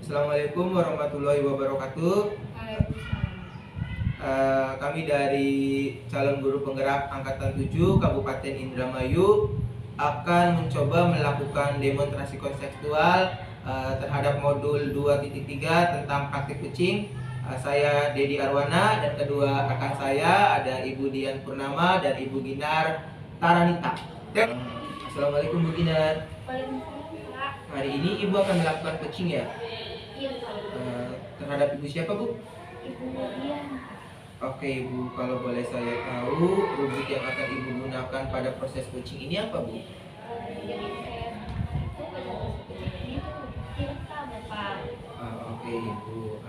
Assalamualaikum warahmatullahi wabarakatuh. Kami dari calon guru penggerak Angkatan 7 Kabupaten Indramayu akan mencoba melakukan demonstrasi konseptual terhadap modul 2.3 tentang praktik kucing. Saya Dedi Arwana dan kedua rekan saya ada Ibu Dian Purnama dan Ibu Ginar Taranita. Assalamualaikum Bu Ginar. Waalaikumsalam, Pak. Hari ini Ibu akan melakukan coaching ya? Iya, Pak. Terhadap Ibu siapa Bu? Ibu Dian. Oke Ibu, kalau boleh saya tahu rubrik yang akan Ibu gunakan pada proses coaching ini apa Bu? Jadi saya itu pada proses ini tuh direkam ya, Pak. Oke Ibu,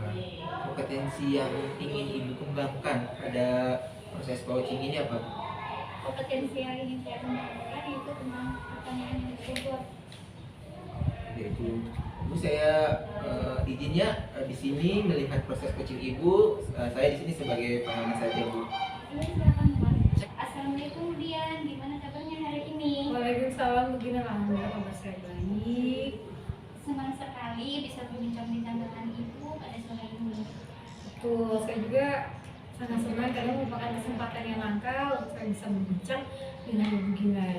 kompetensi yang ingin Ibu kembangkan pada proses coaching ini apa Bu? Kompetensi yang ingin saya kembangkan itu tentang pertanyaan yang disebut. Yaitu Bu, saya izinnya di sini melihat proses coaching Ibu. Saya di sini sebagai pengamat saja Bu. Iya, silakan, Pak. Assalamualaikum Dian, gimana kabarnya hari ini? Waalaikumsalam, begini alhamdulillah kabar saya baik. Senang sekali bisa berbincang-bincang dengan Ibu pada sore ini. Betul, saya juga sangat senang karena merupakan kesempatan yang langka untuk saya bisa berbincang dengan Ibu Gina.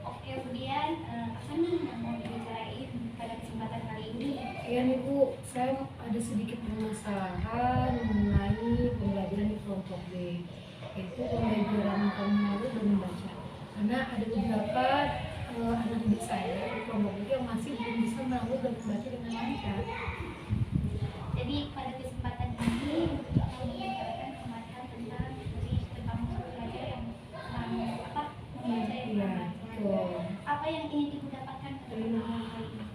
Oke, Bu Dian, apa nih yang mau dibicarain pada kesempatan kali ini? Ya nih Bu, saya ada sedikit permasalahan mengenai pembelajaran di kelompok B, yaitu pembelajaran kaum lalu dan membaca. Karena ada beberapa anak didik saya di kelompok B yang masih belum bisa melalui dan membaca dengan lancar. Jadi pada kesempatan ini Ibu akan membicarakan pemahaman tentang belajar yang apa membaca yang Iya, membaca. betul. Apa yang ingin Ibu dapatkan pada pemahaman kali ini?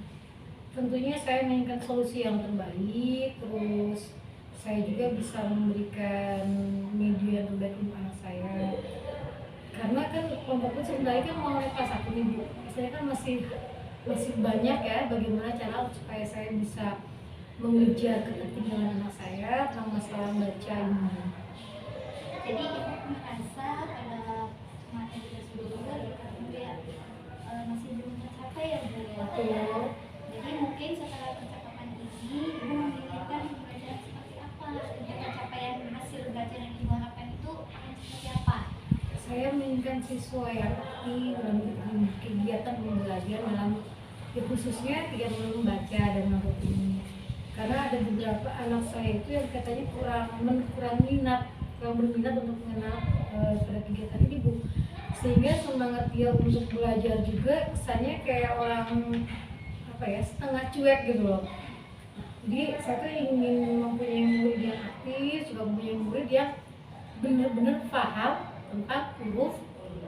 Tentunya saya menginginkan solusi yang terbaik, terus saya juga bisa memberikan media yang terbaik untuk anak saya. Karena kan kelompok itu sebenarnya kan mau kelas 1 nih Bu. Saya kan masih banyak ya bagaimana cara supaya saya bisa mengejar ketertinggalan anak saya tentang masalah baca ini. Jadi Ibu merasa pada materi tersebut juga dia masih belum tercapai ya Bu ya. Betul. Jadi mungkin setelah percakapan ini Ibu menginginkan pembelajaran seperti apa dan pencapaian hasil belajar yang Ibu harapkan itu akan seperti apa? Saya menginginkan siswa yang aktif dalam kegiatan belajar dalam ya khususnya kegiatan membaca dan menurut ini. Karena ada beberapa anak saya itu yang katanya kurang berminat untuk mengenal pada kegiatan ini Bu, sehingga semangat dia untuk belajar juga kesannya kayak orang setengah cuek gitu loh. Jadi saya tuh ingin mempunyai murid yang aktif, juga mempunyai murid yang benar-benar paham tentang huruf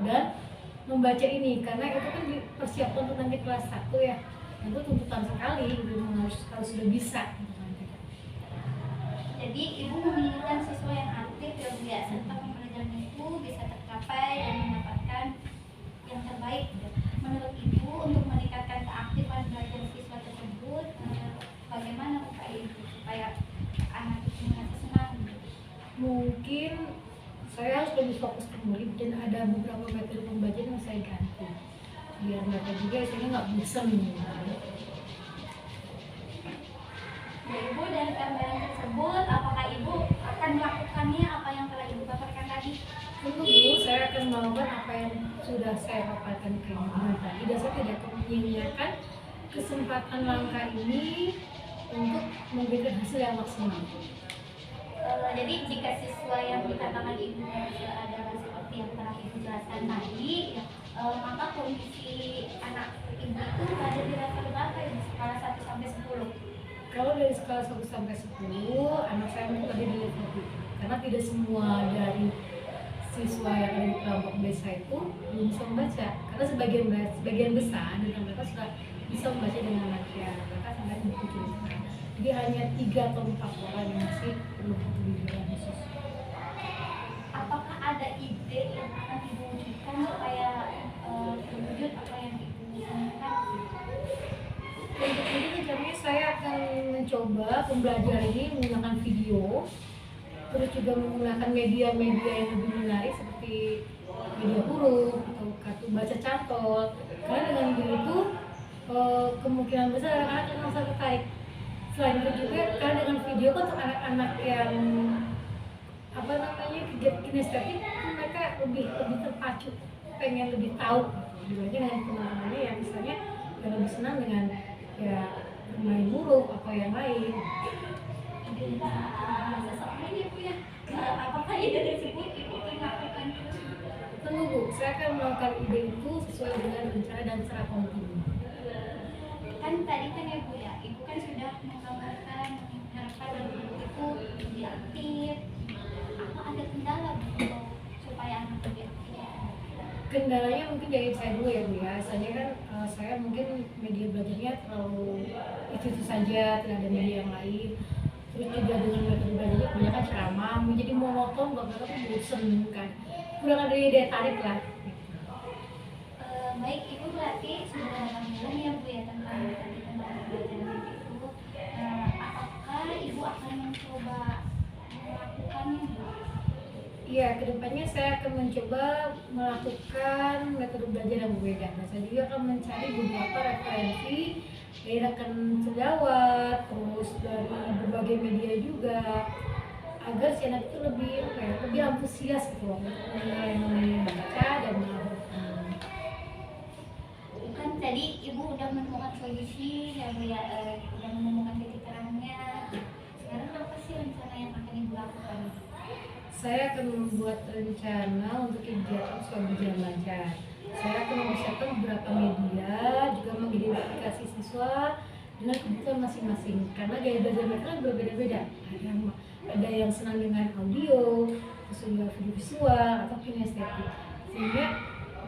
dan membaca ini, karena itu kan dipersiapkan untuk nanti kelas 1 ya. Itu tuntutan sekali, harus sudah bisa gitu nanti. Jadi Ibu menginginkan siswa yang aktif ya Bu ya, serta pembelajaran itu bisa tercapai dan mendapatkan yang terbaik. Menurut Ibu untuk meningkatkan keaktifan belajar siswa tersebut, bagaimana upaya Ibu supaya anak itu merasa senang? Mungkin saya harus lebih fokus ke murid dan ada beberapa metode pembelajaran yang saya ganti biar mereka juga isinya nggak bosan gitu. Ya Ibu, dari gambaran tersebut apakah Ibu akan melakukannya apa yang telah Ibu paparkan tadi? Tentu Bu, saya akan melakukan apa yang sudah saya paparkan ke Ibu tadi, dan saya tidak akan menyia-nyiakan kesempatan langka ini untuk memberikan hasil yang maksimal. Jadi jika siswa yang dikatakan Ibu adalah seperti yang telah Ibu jelaskan tadi, maka kondisi anak Ibu itu berada di level berapa Ibu? Skala 1 sampai 10? Kalau dari skala 1 sampai 10, anak saya mungkin ada di level 7. Karena tidak semua dari siswa yang ada di kelompok desa itu belum bisa membaca. Karena sebagian besar dari mereka sudah bisa membaca dengan lancar. Mereka sampai di 7. Jadi hanya 3 atau 4 orang yang masih perlu pembelajaran khusus. Apakah ada ide yang akan Ibu wujudkan supaya terwujud apa yang Ibu inginkan? Untuk ini rencananya saya akan mencoba pembelajaran ini menggunakan video, terus juga menggunakan media-media yang lebih menarik seperti media huruf atau kartu baca cantol. Karena dengan begitu kemungkinan besar anak-anak akan merasa tertarik. Selain itu juga kan dengan video kan untuk anak-anak yang apa namanya kegiatan kinestetik mereka lebih terpacu pengen lebih tahu dibanding dengan teman-temannya yang misalnya yang lebih senang dengan ya main huruf atau yang lain. Seseorang ya Bu ya, apakah ide tersebut Ibu lakukan terus? Tentu Bu, saya akan melakukan ide itu sesuai dengan rencana dan secara kontinu. Kan tadi kan ya Bu ya, Ibu kan sudah menggambarkan mengharapkan anak itu lebih aktif. Apa ada kendala Bu supaya anak lebih aktif? Kendalanya mungkin dari saya dulu ya Bu ya. Saya kan saya mungkin media belajarnya terlalu itu saja, tidak ada media yang lain. Terus juga dengan metode belajarnya kebanyakan ceramah, menjadi monoton, bahkan aku bosen kan. Kurang ada daya tarik lah. Baik, Ibu berarti sudah gambaran ya Bu ya tentang tadi tentang pembelajaran itu. Apakah Ibu akan mencoba melakukannya Bu? Iya, kedepannya saya akan mencoba melakukan metode belajar yang berbeda. Nah, saya juga akan mencari beberapa referensi dari rekan sejawat, terus dari berbagai media juga, agar si anak itu lebih apa ya, lebih antusias gitu loh mengenai membaca dan melakukan. Kan tadi Ibu udah menemukan solusi ya Bu ya, udah menemukan titik terangnya. Sekarang apa sih rencana yang akan Ibu lakukan? Saya akan membuat rencana untuk kegiatan supaya berjalan lancar. Saya akan mempersiapkan beberapa media, juga mengidentifikasi siswa dengan kebutuhan masing-masing. Karena gaya belajar mereka kan berbeda-beda. Ada yang senang dengan audio, terus juga video visual atau kinestetik. Sehingga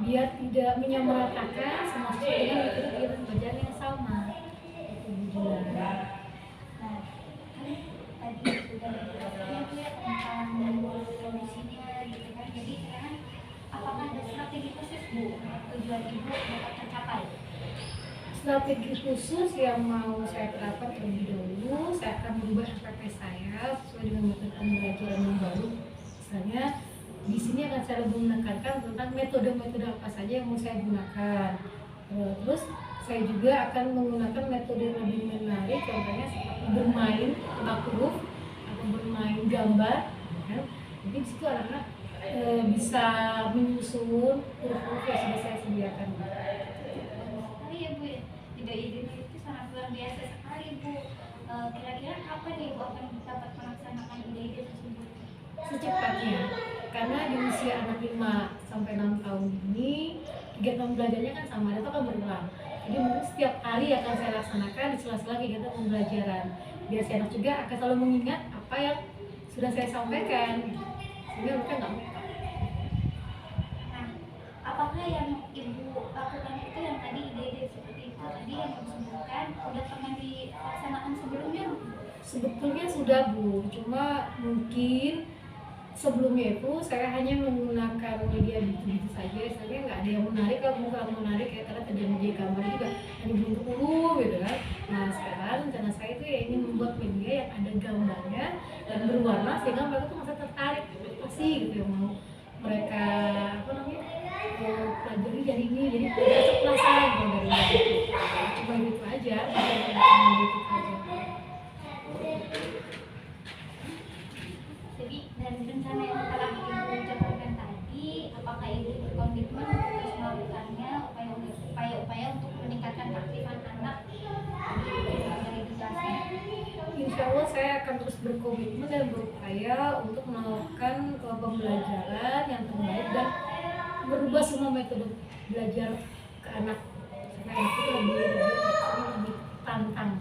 biar tidak menyamaratakan semua siswa dengan metode kegiatan belajar yang sama. Itu juga. Nah, kan tadi sudah dijelaskan ya Bu ya tentang solusinya gitu kan. Jadi sekarang apakah ada strategi khusus Bu tujuan Ibu dapat tercapai? Strategi khusus yang mau saya terapkan terlebih dahulu, saya akan merubah SPP saya sesuai dengan metode pembelajaran yang baru. Misalnya di sini akan saya lebih menekankan tentang metode-metode apa saja yang mau saya gunakan. Terus saya juga akan menggunakan metode yang lebih menarik, contohnya seperti bermain tebak huruf atau bermain gambar. Kan? Jadi di situ anak-anak bisa menyusun huruf-huruf yang sudah saya sediakan. Sekali ya Bu ya, ide-idenya itu sangat luar biasa sekali Bu. Kira-kira kapan nih Bu akan dapat melaksanakan ide-ide tersebut? Secepatnya, karena di usia anak 5 sampai 6 tahun ini kegiatan belajarnya kan sama, itu akan berulang. Jadi mungkin setiap hari akan saya laksanakan di sela-sela kegiatan pembelajaran. Biar si anak juga akan selalu mengingat apa yang sudah saya sampaikan, sehingga mereka nggak lupa. Nah, apakah yang Ibu lakukan itu yang tadi ide-ide seperti itu tadi yang Ibu sebutkan udah pernah dilaksanakan sebelumnya? Sebetulnya sudah Bu, cuma mungkin sebelumnya itu saya hanya menggunakan media gitu saja, saya nggak ada yang menarik, kalau bukan menarik ya karena tidak media gambar juga hanya bentuk huruf gitu kan. Nah sekarang rencana saya itu ya ingin membuat media yang ada gambarnya dan berwarna sehingga mereka tuh merasa tertarik pasti gitu yang mau mereka apa namanya pelajari dari ini, jadi merasa penasaran kalau dari itu. Cuma gitu aja, bukan gitu aja. Jadi dari rencana yang telah Ibu jabarkan tadi, apakah Ibu berkomitmen untuk terus melakukannya upaya-upaya untuk meningkatkan keaktifan anak dari edukasi? Insya Allah saya akan terus berkomitmen dan berupaya untuk melakukan pembelajaran yang terbaik dan merubah semua metode belajar ke anak supaya anak itu lebih tantang.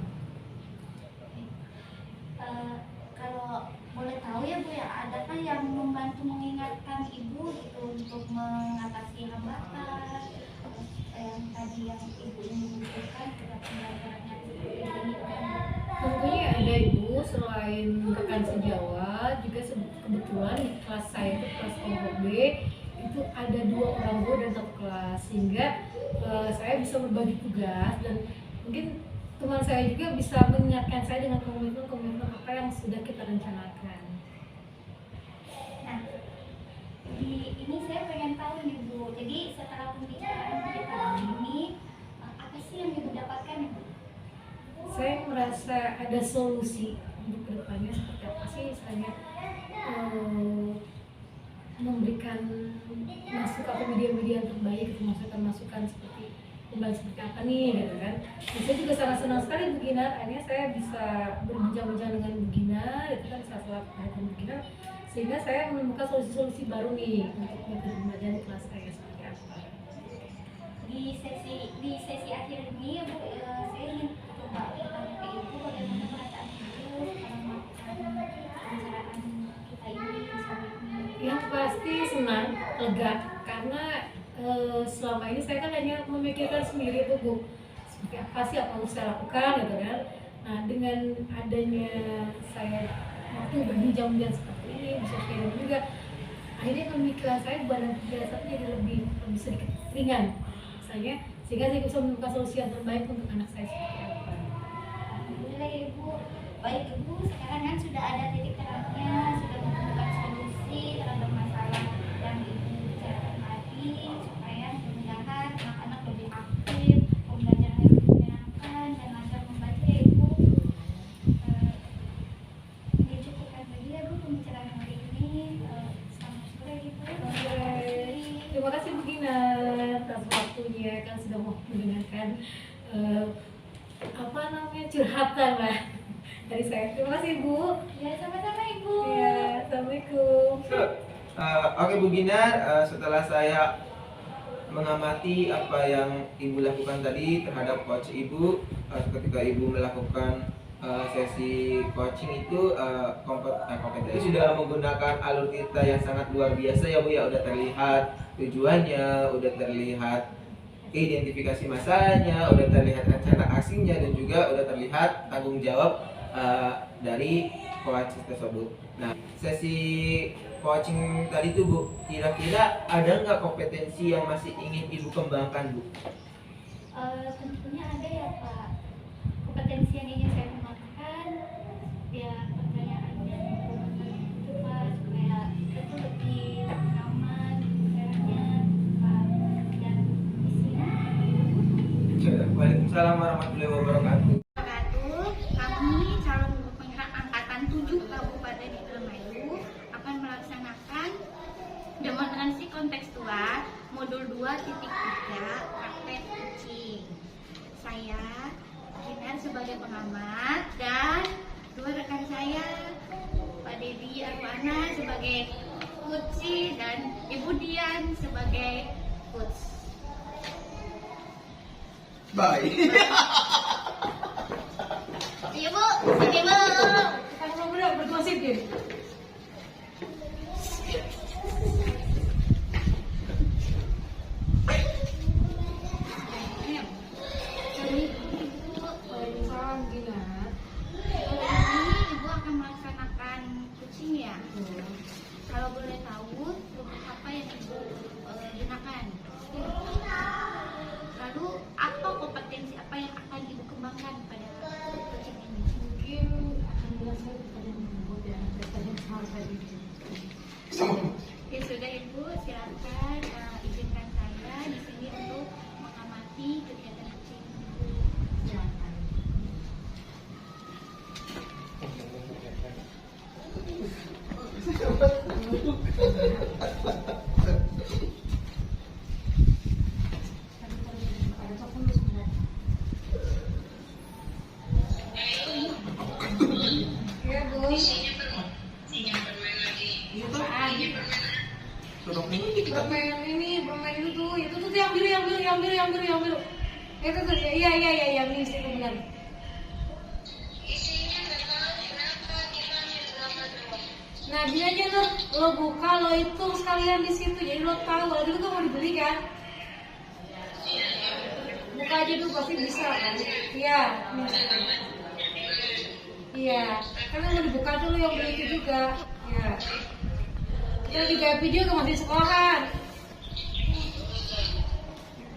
Kalau boleh tahu ya Bu ya, adakah yang membantu mengingatkan Ibu gitu untuk mengatasi hambatan yang tadi yang Ibu menyebutkan pada pembelajarannya seperti ini kan? Tentunya ada Ibu, selain rekan sejawat juga kebetulan di kelas saya itu kelas kelompok B itu ada 2 orang guru dan 1 kelas, sehingga saya bisa berbagi tugas dan mungkin teman saya juga bisa mengingatkan saya dengan komitmen apa yang sudah kita rencanakan. Nah, di ini saya pengen tahu nih Bu, jadi setelah pembicaraan kita ini apa sih yang Ibu dapatkan Ibu? Saya merasa merasa ada solusi untuk kedepannya seperti apa sih misalnya memberikan media-media yang terbaik, masukan-masukan seperti kembali seperti apa nih gitu kan. Dan saya juga sangat senang sekali Bu Ginar, akhirnya saya bisa berbincang-bincang dengan Bu Ginar, itu kan salah satu Bu Ginar, sehingga saya menemukan solusi-solusi baru nih untuk metode pembelajaran di kelas saya seperti apa. Di sesi akhir ini Bu, saya ingin coba bertanya ke Ibu bagaimana perasaan Ibu setelah melakukan pembicaraan kita ini bersama ini. Yang pasti senang, lega, karena selama ini saya kan hanya memikirkan sendiri tuh Bu, seperti apa sih apa yang harus saya lakukan gitu kan. Nah dengan adanya saya waktu berbincang-bincang seperti ini bisa sharing juga, akhirnya pemikiran saya, beban pikiran saya jadi lebih sedikit ringan misalnya, sehingga saya bisa menemukan solusi yang terbaik untuk anak saya seperti apa. Alhamdulillah Ibu. Baik Ibu, sekarang kan sudah ada titik terangnya, sudah menemukan solusi terhadap masalah yang Ibu bicarakan tadi, supaya mudah-mudahan anak-anak lebih aktif, pembelajaran lebih menyenangkan dan lancar membaca ya Ibu. Dicukupkan saja ya Bu pembicaraan hari ini. Selamat sore Ibu. Terima kasih Bu Ginar atas waktunya, kan sudah mau mendengarkan apa namanya curhatan lah dari saya. Terima kasih Bu. Ya sama-sama Ibu. Ya, assalamualaikum. Oke Bu Ginar, setelah saya mengamati apa yang Ibu lakukan tadi terhadap coach Ibu, ketika Ibu melakukan sesi coaching itu, kompetensi sudah menggunakan alur cerita yang sangat luar biasa ya Bu ya. Udah terlihat tujuannya, udah terlihat identifikasi masalahnya, udah terlihat rencana aksinya, dan juga udah terlihat tanggung jawab dari coach tersebut. Nah, sesi coaching tadi tuh Bu, kira-kira ada nggak kompetensi yang masih ingin Ibu kembangkan Bu? Tentunya ada ya Pak. Kompetensi yang ingin saya kembangkan ya pertanyaan yang itu Pak, supaya itu lebih aman caranya Pak. Dan di sini Waalaikumsalam warahmatullahi wabarakatuh. Kami calon guru penggerak angkatan 7 Kabupaten Indramayu akan melaksanakan demonstrasi kontekstual modul 2.3 praktek kucing. Saya Ginar sebagai pengamat dan dua rekan saya, Pak Dedi Arwana sebagai coach dan Ibu Dian sebagai coach. Bye. Iya Bu, sini Bu. Kita ngobrol bergosip deh. Waalaikumsalam Ginar. Ini Ibu akan melaksanakan kucing ya. Kalau boleh tahu produk apa yang Ibu gunakan? Lalu apa kompetensi apa yang akan Ibu kembangkan pada kucing ini? Mungkin akan jelaskan kepada Ibu ya, tanya hal tadi. Ya sudah Ibu, silakan izinkan saya di sini untuk mengamati kegiatan kucing Ibu. Silakan. Ya Bu. Permen itu tuh yang biru. Itu tuh, iya yang ini sih benar. Nah gini aja tuh, lo buka lo hitung sekalian di situ, jadi lo tahu lagi itu mau dibeli kan? Buka aja tuh pasti bisa kan? Iya. Iya, karena mau dibuka dulu yang beli itu juga. Iya. Kita juga video tuh masih sekolahan.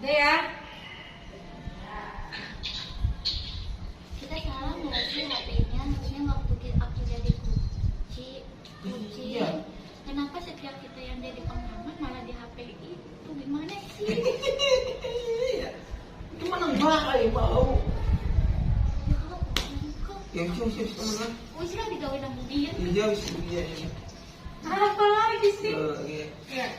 Udah ya. Kita salah nggak sih HP-nya? Maksudnya waktu aku jadi kunci, Iya. kenapa setiap kita yang jadi pengamat malah di HP itu gimana sih? Itu mana enggak kali mau. Ya kok Bisa teman-teman. Oh, sudah digawe nang budi ya. Iya, bisa dia ini. Apa lagi sih? Oke. Ya.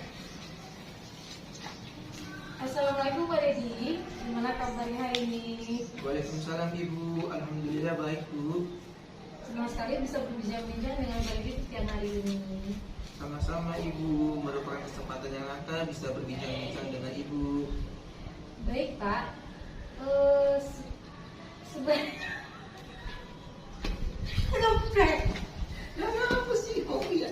Assalamualaikum Pak Dedi, gimana kabarnya hari ini? Waalaikumsalam Ibu, alhamdulillah baik Bu. Senang sekali bisa berbincang-bincang dengan Pak Dedi setiap hari ini. Sama-sama Ibu, merupakan kesempatan yang langka bisa berbincang-bincang dengan Ibu. Baik Pak, sebaik Kenapa sih kok ya?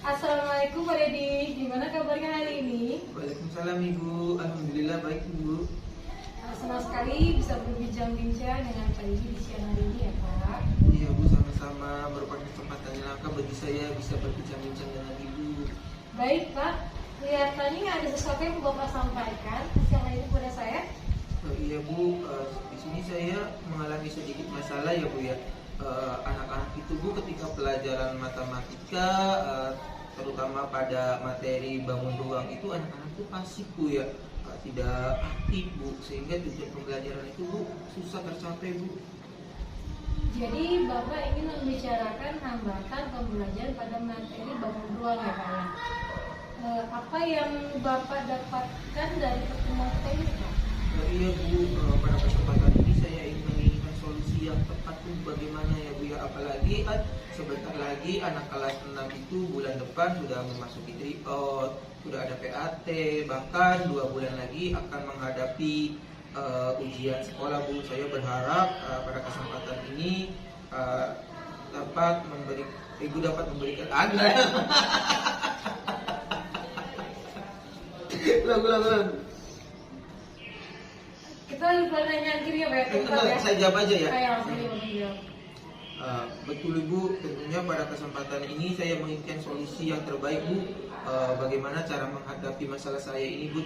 Assalamualaikum Pak Dedi, gimana kabarnya hari ini? Waalaikumsalam Ibu, alhamdulillah baik Ibu. Senang sekali bisa berbincang-bincang dengan Pak Dedi di siang hari ini ya Pak. Iya Bu, sama-sama, merupakan kesempatan yang langka bagi saya bisa berbincang-bincang dengan Ibu. Baik Pak, kelihatannya ada sesuatu yang Bapak sampaikan siang hari ini kepada saya. Iya Bu, di sini saya mengalami sedikit masalah ya Bu ya. Anak-anak itu Bu ketika pelajaran matematika, terutama pada materi bangun ruang itu anak-anak itu pasif Bu ya, tidak aktif Bu, sehingga tujuan pembelajaran itu Bu susah tercapai Bu. Jadi Bapak ingin membicarakan hambatan pembelajaran pada materi bangun ruang ya Pak ya. Apa yang Bapak dapatkan dari pertemuan kita ini Pak? Iya Bu, pada kesempatan ini saya ingin menginginkan solusi yang tepat Bu, bagaimana ya Bu ya, apalagi sebentar lagi anak kelas 6 itu bulan depan sudah memasuki tryout, sudah ada PAT, bahkan 2 bulan lagi akan menghadapi ujian sekolah Bu. Saya berharap pada kesempatan ini Ibu dapat memberikan lagu. Kita lupa nanya kiri ya Pak ya? Saya jawab aja ya. Ayo, jawab. Betul Ibu, tentunya pada kesempatan ini saya menginginkan solusi yang terbaik Bu. Bagaimana cara menghadapi masalah saya ini Bu,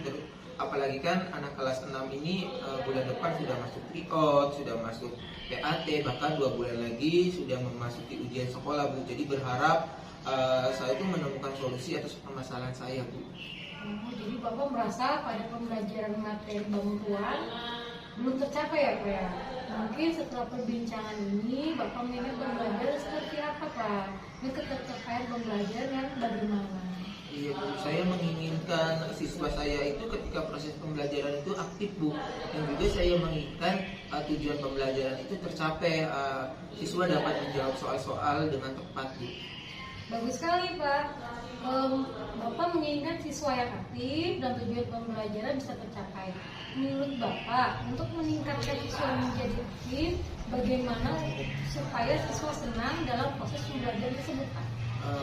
apalagi kan anak kelas 6 ini bulan depan sudah masuk tryout, sudah masuk PAT, bahkan 2 bulan lagi sudah memasuki ujian sekolah Bu. Jadi berharap saya itu menemukan solusi atas permasalahan saya Bu. Jadi Bapak merasa pada pembelajaran materi bangun ruang belum tercapai ya Pak ya? Mungkin setelah perbincangan ini Bapak mengingat pembelajaran seperti apa Pak? Dan ketercapaian pembelajaran yang bagaimana? Iya Bu, saya menginginkan siswa saya itu ketika proses pembelajaran itu aktif Bu. Dan juga saya menginginkan tujuan pembelajaran itu tercapai, siswa dapat menjawab soal-soal dengan tepat Bu. Bagus sekali Pak. Bapak menginginkan siswa yang aktif dan tujuan pembelajaran bisa tercapai. Menurut Bapak, untuk meningkatkan siswa menjadi aktif, bagaimana supaya siswa senang dalam proses pembelajaran tersebut Pak?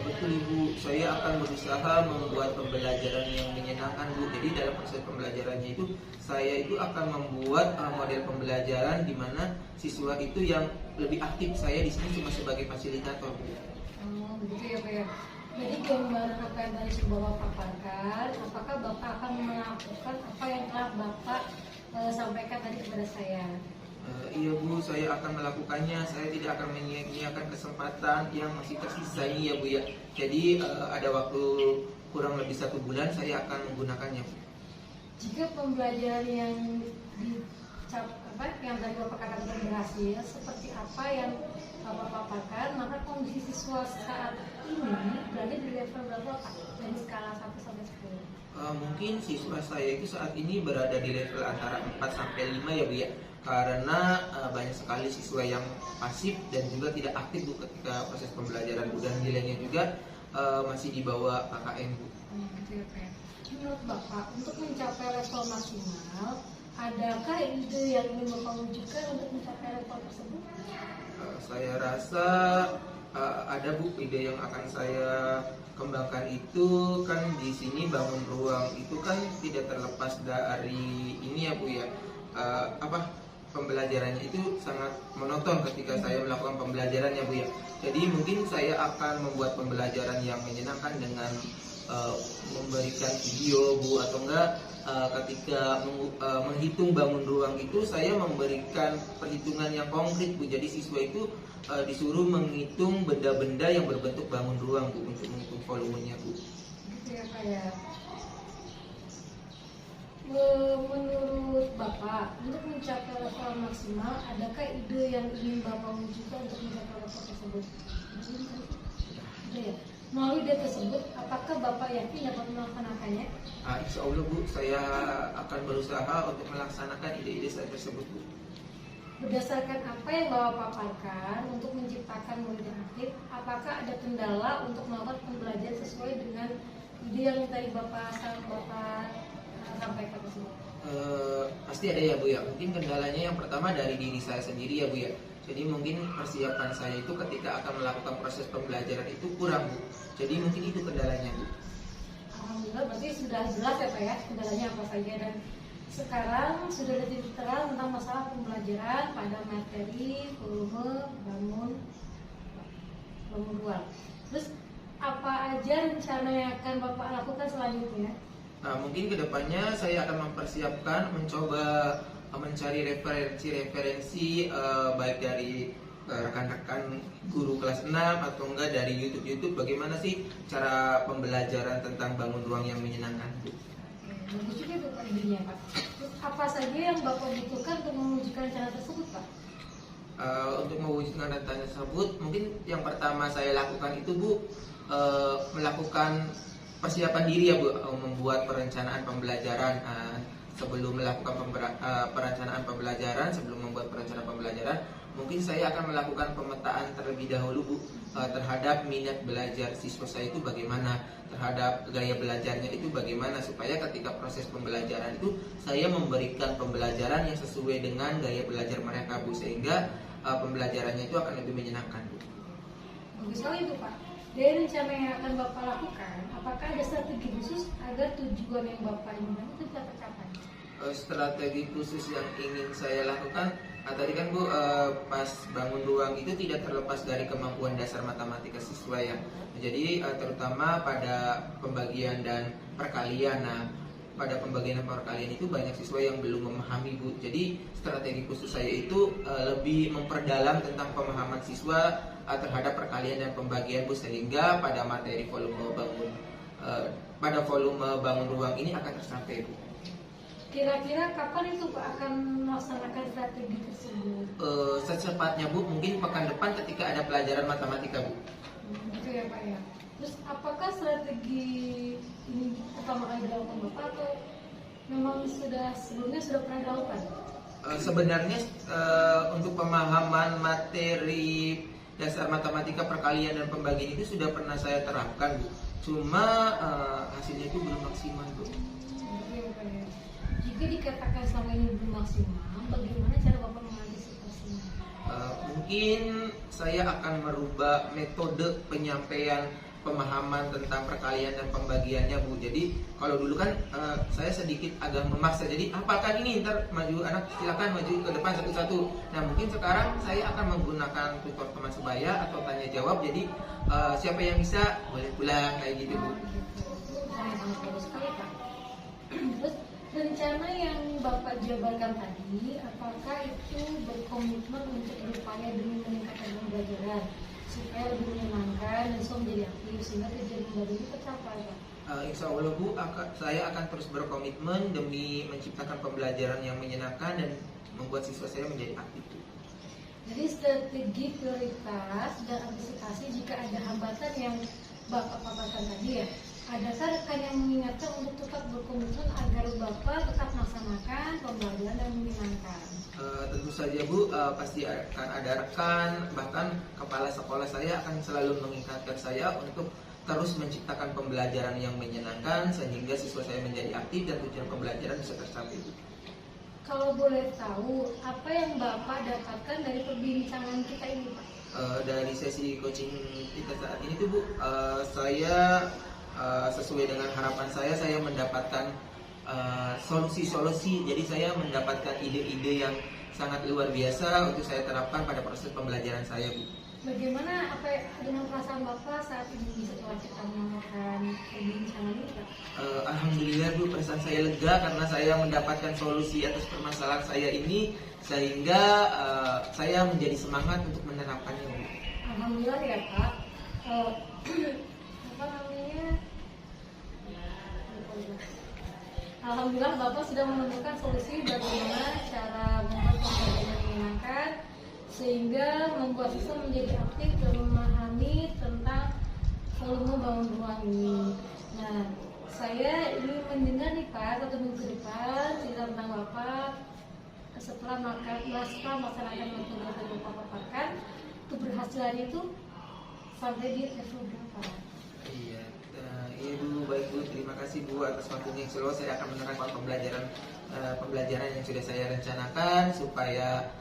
Betul Ibu, saya akan berusaha membuat pembelajaran yang menyenangkan Bu. Jadi dalam proses pembelajarannya itu saya itu akan membuat model pembelajaran di mana siswa itu yang lebih aktif. Saya di sini cuma sebagai fasilitator Bu. Oh, begitu ya Pak ya. Jadi gambaran apa yang tadi sudah Bapak paparkan, apakah Bapak akan melakukan apa yang telah Bapak sampaikan tadi kepada saya? Iya Bu, saya akan melakukannya. Saya tidak akan menyia-nyiakan kesempatan yang masih tersisa ini ya Bu ya. Jadi ada waktu kurang lebih 1 bulan saya akan menggunakannya Bu. Jika pembelajaran yang yang tadi Bapak katakan berhasil, seperti apa yang Bapak paparkan, maka kondisi siswa saat ini berada di level berapa Pak? Dari skala 1 sampai 10? Mungkin siswa saya itu saat ini berada di level antara 4 sampai 5 ya Bu ya. Karena banyak sekali siswa yang pasif dan juga tidak aktif Bu ketika proses pembelajaran Bu, dan nilainya juga masih di bawah KKM Bu. Gitu ya Pak. Menurut Bapak, untuk mencapai level maksimal, adakah ide yang ingin Bapak wujudkan untuk mencapai level tersebut? Saya rasa ada Bu ide yang akan saya kembangkan itu kan di sini bangun ruang itu kan tidak terlepas dari ini ya Bu ya. Pembelajarannya itu sangat monoton ketika saya melakukan pembelajaran ya Bu ya. Jadi mungkin saya akan membuat pembelajaran yang menyenangkan dengan memberikan video Bu, atau enggak ketika menghitung bangun ruang itu saya memberikan perhitungan yang konkret Bu. Jadi siswa itu disuruh menghitung benda-benda yang berbentuk bangun ruang Bu, untuk menghitung volumenya Bu. Gitu ya ya Pak ya. Menurut Bapak, untuk mencapai level maksimal, adakah ide yang ingin Bapak wujudkan untuk mencapai level tersebut? Ada ya? Melalui ide tersebut, apakah Bapak yakin dapat melaksanakannya? Insya Allah Bu, saya akan berusaha untuk melaksanakan ide-ide saya tersebut Bu. Berdasarkan apa yang Bapak paparkan untuk menciptakan murid yang aktif, apakah ada kendala untuk melakukan pembelajaran sesuai dengan ide yang tadi Bapak sampaikan tersebut? Pasti ada ya Bu ya. Mungkin kendalanya yang pertama dari diri saya sendiri ya Bu ya. Jadi mungkin persiapan saya itu ketika akan melakukan proses pembelajaran itu kurang Bu. Jadi mungkin itu kendalanya Bu. Alhamdulillah berarti sudah jelas ya Pak ya kendalanya apa saja, dan sekarang sudah ada titik terang tentang masalah pembelajaran pada materi, volume, bangun ruang. Terus apa aja rencana yang akan Bapak lakukan selanjutnya? Mungkin kedepannya saya akan mempersiapkan, mencoba mencari referensi baik dari rekan-rekan guru kelas 6 atau enggak dari YouTube bagaimana sih cara pembelajaran tentang bangun ruang yang menyenangkan Bu. Bagus juga itu Pak idenya Pak. Terus apa saja yang Bapak butuhkan untuk mewujudkan rencana tersebut Pak? Untuk mewujudkan rencana tersebut, mungkin yang pertama saya lakukan itu Bu, melakukan persiapan diri ya Bu, membuat perencanaan pembelajaran. Sebelum melakukan perencanaan pembelajaran, sebelum membuat perencanaan pembelajaran, mungkin saya akan melakukan pemetaan terlebih dahulu Bu, terhadap minat belajar siswa saya itu bagaimana, terhadap gaya belajarnya itu bagaimana, supaya ketika proses pembelajaran itu saya memberikan pembelajaran yang sesuai dengan gaya belajar mereka Bu, sehingga pembelajarannya itu akan lebih menyenangkan Bu. Bagus sekali itu Pak. Dari rencana yang akan Bapak lakukan, apakah ada strategi khusus agar tujuan yang Bapak inginkan itu bisa tercapai? Strategi khusus yang ingin saya lakukan, tadi kan Bu, pas bangun ruang itu tidak terlepas dari kemampuan dasar matematika siswa ya. Jadi terutama pada pembagian dan perkalian. Nah, pada pembagian dan perkalian itu banyak siswa yang belum memahami Bu. Jadi strategi khusus saya itu lebih memperdalam tentang pemahaman siswa terhadap perkalian dan pembagian Bu, sehingga pada materi volume bangun ruang ini akan tercapai Bu. Kira-kira kapan itu Pak akan melaksanakan strategi tersebut? Secepatnya Bu, mungkin pekan depan ketika ada pelajaran matematika Bu. Gitu ya Pak ya. Terus apakah strategi ini pertama kali dilakukan Bapak atau memang sebelumnya sudah pernah dilakukan? Sebenarnya untuk pemahaman materi dasar matematika perkalian dan pembagian itu sudah pernah saya terapkan Bu. Cuma hasilnya itu belum maksimal Bu. Gitu ya Pak ya. Jika dikatakan selama ini belum maksimal, bagaimana cara Bapak mengantisipasinya? Mungkin saya akan merubah metode penyampaian pemahaman tentang perkalian dan pembagiannya Bu. Jadi kalau dulu kan saya sedikit agak memaksa. Jadi apakah ini, ntar maju anak silakan maju ke depan satu-satu. Nah mungkin sekarang saya akan menggunakan tutor teman sebaya atau tanya jawab. Jadi siapa yang bisa boleh pulang kayak gitu Bu. Nah, sangat bagus sekali Pak. Terus rencana yang Bapak jabarkan tadi, apakah itu berkomitmen untuk berupaya demi meningkatkan pembelajaran supaya lebih menyenangkan dan semua menjadi aktif sehingga tujuan baru itu tercapai Pak? Insya Allah Bu, saya akan terus berkomitmen demi menciptakan pembelajaran yang menyenangkan dan membuat siswa saya menjadi aktif Bu. Jadi strategi prioritas dan antisipasi jika ada hambatan yang Bapak paparkan tadi ya. Adakah rekan yang mengingatkan untuk tetap berkomitmen agar Bapak tetap melaksanakan pembelajaran dan menyenangkan? Tentu saja Bu, pasti akan ada rekan, bahkan kepala sekolah saya akan selalu mengingatkan saya untuk terus menciptakan pembelajaran yang menyenangkan sehingga siswa saya menjadi aktif dan tujuan pembelajaran bisa tercapai Bu. Kalau boleh tahu, apa yang Bapak dapatkan dari perbincangan kita ini Pak? Dari sesi coaching kita saat ini tuh Bu, saya sesuai dengan harapan saya mendapatkan solusi-solusi. Jadi saya mendapatkan ide-ide yang sangat luar biasa untuk saya terapkan pada proses pembelajaran saya Bu. Bagaimana dengan perasaan Bapak saat ini setelah kita melakukan perbincangan ini Pak? Alhamdulillah Bu, perasaan saya lega karena saya mendapatkan solusi atas permasalahan saya ini, sehingga saya menjadi semangat untuk menerapkannya Bu. Alhamdulillah ya Pak. Apa namanya? Alhamdulillah Bapak sudah menemukan solusi bagaimana cara membuat pembelajaran menyenangkan sehingga membuat siswa menjadi aktif dan memahami tentang volume bangun ruang ini. Nah, saya ingin mendengar nih Pak, 1 minggu ke depan cerita tentang Bapak setelah melaksanakan metode yang Bapak paparkan, keberhasilannya itu sampai di level berapa? Iya, Ibu, baik Bu, terima kasih Bu atas waktunya. Insya Allah saya akan menerapkan pembelajaran yang sudah saya rencanakan supaya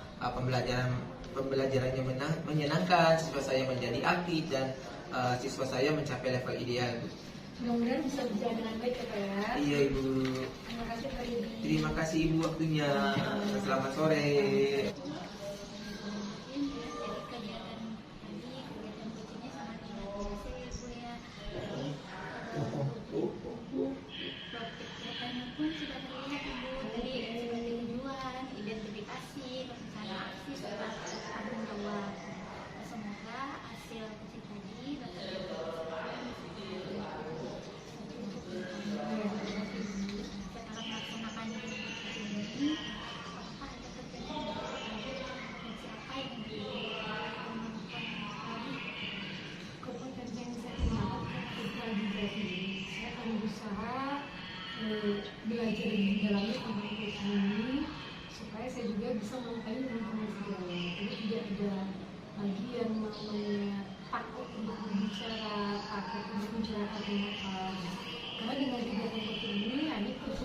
pembelajarannya menyenangkan, siswa saya menjadi aktif dan siswa saya mencapai level ideal. Mudah-mudahan bisa berjalan dengan baik ya Pak ya. Iya Ibu. Terima kasih Pak Yudi. Terima kasih Ibu waktunya. Selamat sore. Saya akan berusaha belajar lebih dalam tentang topik ini supaya saya juga bisa mengetahui informasi dalam. Jadi tidak ada lagi yang namanya takut untuk berbicara, takut untuk menceritakan apa. Karena dengan kegiatan seperti ini, ini terus